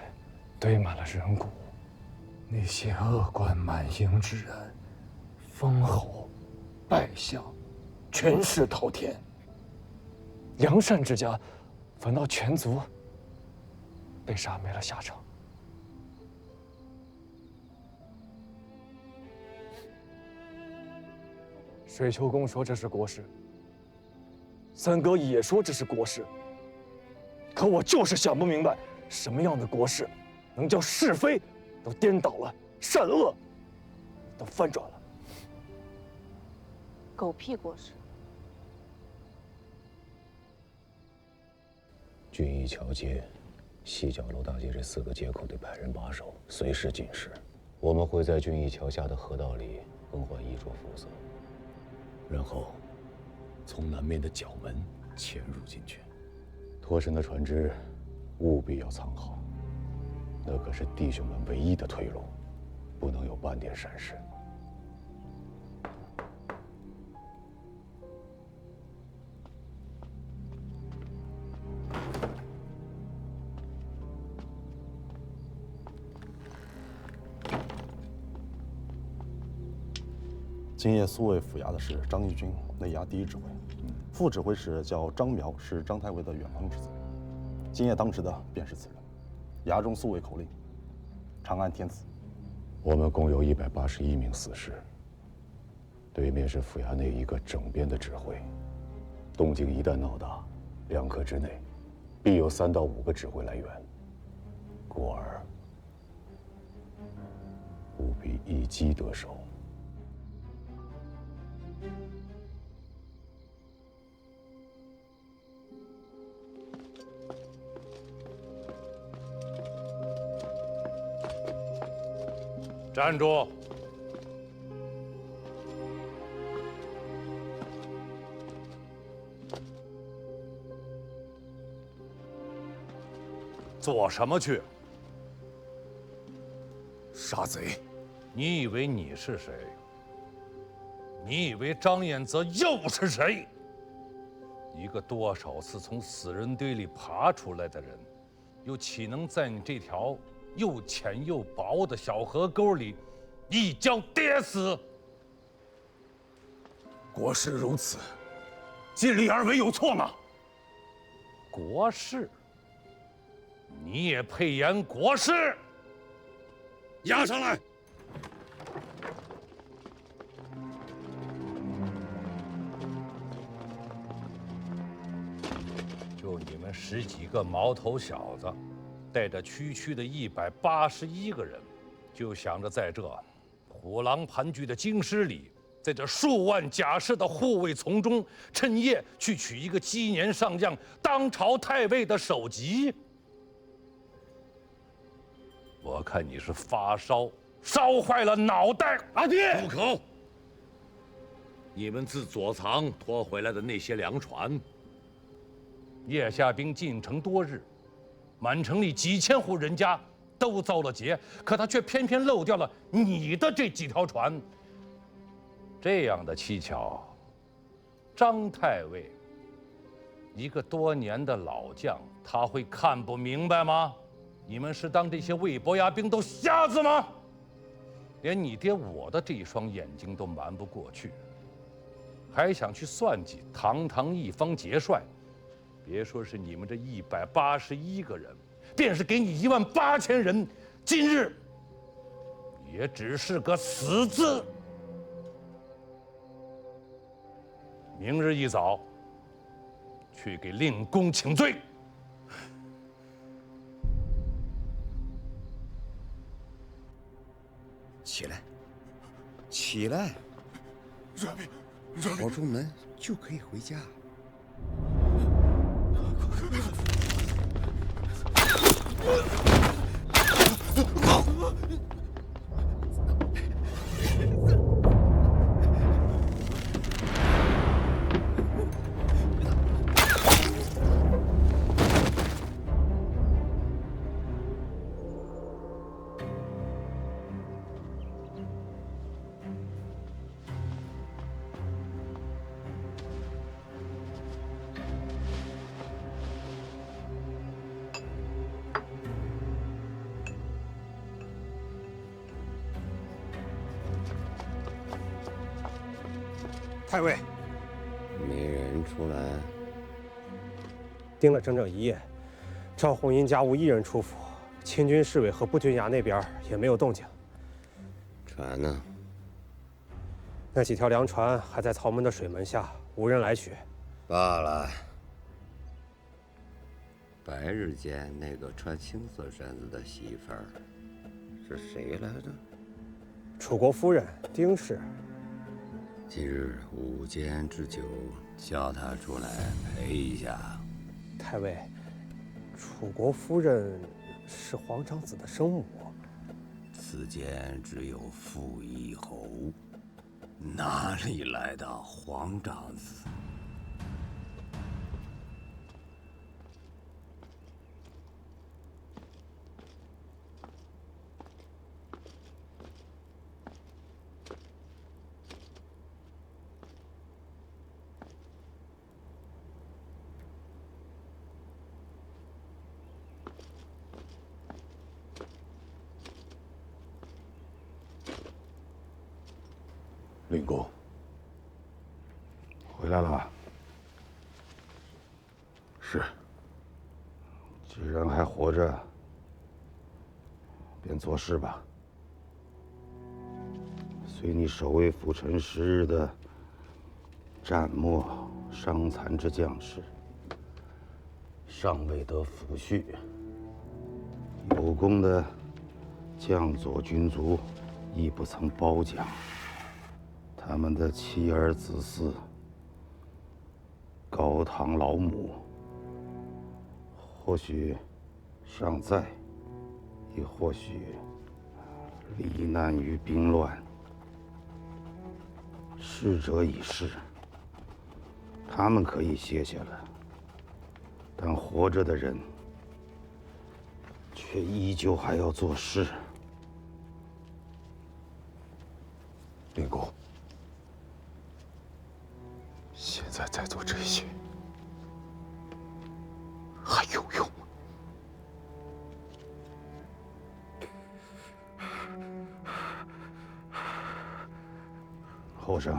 堆满了人骨。那些恶贯满盈之人，封侯、拜相，权势滔天；良善之家，反倒全族被杀没了下场。水秋公说这是国事，三哥也说这是国事，可我就是想不明白，什么样的国事，能叫是非都颠倒了，善恶都翻转了？狗屁国事！俊义桥街、西角楼大街这4个街口得派人把守，随时警示。我们会在俊义桥下的河道里更换衣着服色，然后从南面的角门潜入进去。脱身的船只务必要藏好，那可是弟兄们唯一的退路，不能有半点闪失。今夜苏卫府衙的是张义军，内衙第1指挥。副指挥使叫张苗，是张太尉的远房之子。今夜当值的便是此人。衙中素未口令，长安天子。我们共有181名死士，对面是府衙内一个整编的指挥。动静一旦闹大，2刻之内，必有3到5个指挥来源。故而务必一击得手。站住！做什么去？杀贼！你以为你是谁？你以为张彦泽又是谁？一个多少次从死人堆里爬出来的人，又岂能在你这条又浅又薄的小河沟里一脚跌死？国事如此，尽力而为有错吗？国事？你也配言国事？押上来！就你们10几个毛头小子，带着区区的181个人，就想着在这虎狼盘踞的京师里，在这数万甲士的护卫从中，趁夜去取一个鸡年上将当朝太尉的首级。我看你是发烧，烧坏了脑袋。阿爹，住口！你们自左藏拖回来的那些粮船，叶夏兵进城多日，满城里几千户人家都遭了劫，可他却偏偏漏掉了你的这几条船。这样的蹊跷，张太尉，一个多年的老将，他会看不明白吗？你们是当这些魏博牙兵都瞎子吗？连你爹我的这一双眼睛都瞒不过去，还想去算计堂堂一方节帅？别说是你们这181个人，便是给你18000人，今日也只是个死字。明日一早，去给令公请罪。起来，起来！跑出门就可以回家。太尉，没人出来。盯了整整1夜，赵红英家无一人出府，清军侍卫和步军衙那边也没有动静。船呢？那几条粮船还在曹门的水门下，无人来取。罢了。白日间那个穿青色衫子的媳妇儿是谁来着？楚国夫人丁氏。今日午间之酒，叫她出来陪一下。太尉，楚国夫人是皇长子的生母。此间只有傅义侯，哪里来的皇长子？令公，回来了。既然还活着，便做事吧。随你守卫府城10日的战没伤残之将士，尚未得抚恤；有功的将佐军卒，亦不曾褒奖。他们的妻儿子嗣、高堂老母，或许尚在，亦或许罹难于兵乱。逝者已逝，他们可以歇歇了，但活着的人却依旧还要做事。灵公，现在在做这些还有用吗？后生，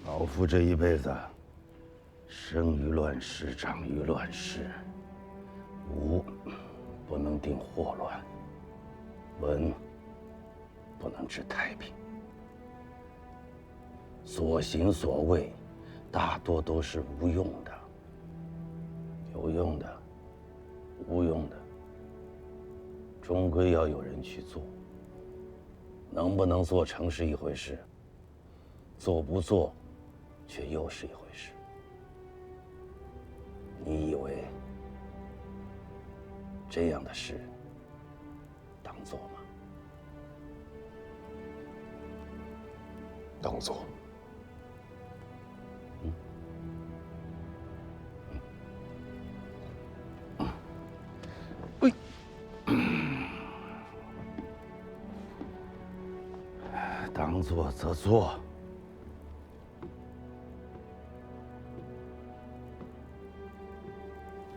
老夫这一辈子，生于乱世，长于乱世，武不能定祸乱，文不能治太平。所行所为，大多都是无用的。有用的，无用的，终归要有人去做。能不能做成是一回事，做不做，却又是一回事。你以为这样的事当做吗？当做。当做则做。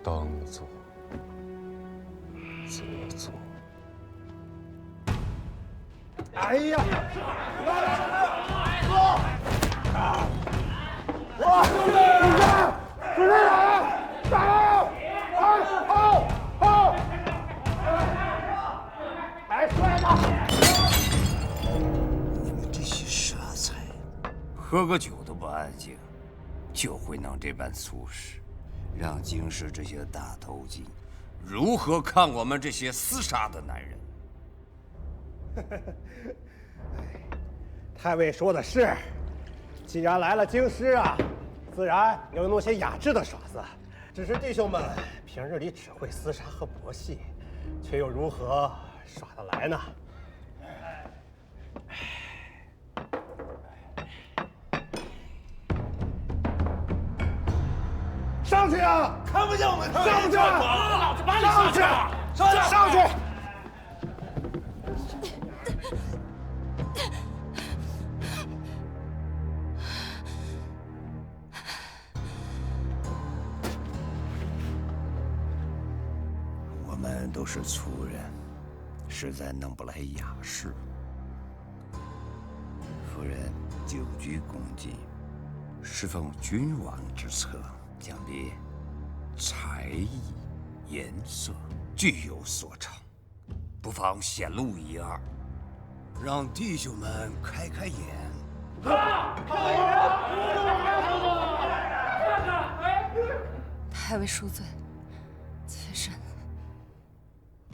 当做则做。哎呀！主任来了！打了！好！来，出来吧！你们这些傻才，喝个酒都不安静，就会弄这般粗事，让京师这些大头巾如何看我们这些厮杀的男人？太尉说的是，既然来了京师啊，自然要弄些雅致的耍子。只是弟兄们平日里只会厮杀和搏戏，却又如何耍得来呢？上去啊！看不见我们，上去！老子把你上去！上去！我们都是粗人，实在弄不来雅事。夫人久居宫禁，侍奉君王之侧，想必才艺、颜色俱有所长，不妨显露一二，让弟兄们开开眼。太尉恕罪，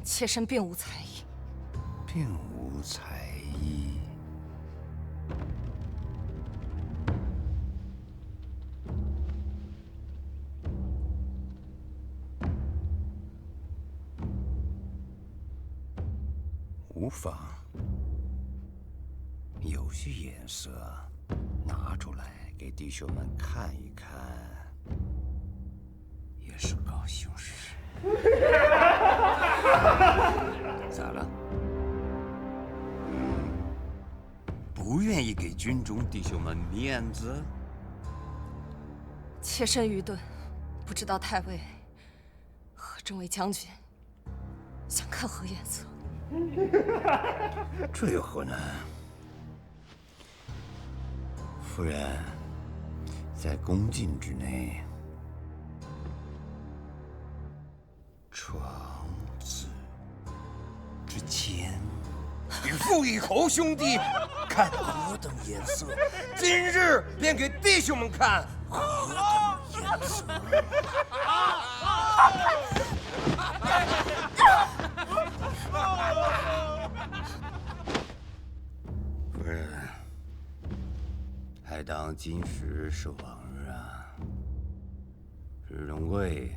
妾身并无才艺，并无才艺。无妨，有些颜色拿出来给弟兄们看一看，也是高兴事。咋了？不愿意给军中弟兄们面子？妾身愚钝，不知道太尉和众位将军看何颜色？这有何难？夫人，在宫禁之内，床子之间，与傅义侯兄弟看何等颜色？今日便给弟兄们看何等颜色！夫人，还当今时是往日啊。日荣贵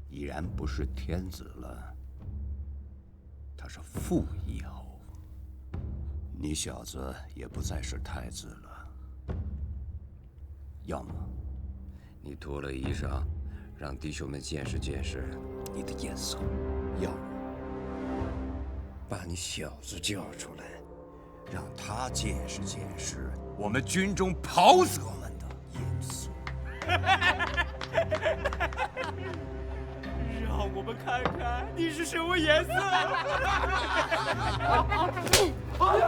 已然不是天子了，他是傅义侯。你小子也不再是太子了。要么你脱了衣裳，让弟兄们见识见识你的颜色；要么把你小子叫出来，让他见识见识我们军中袍泽们的颜色。让我们看看你是什么颜色。大人。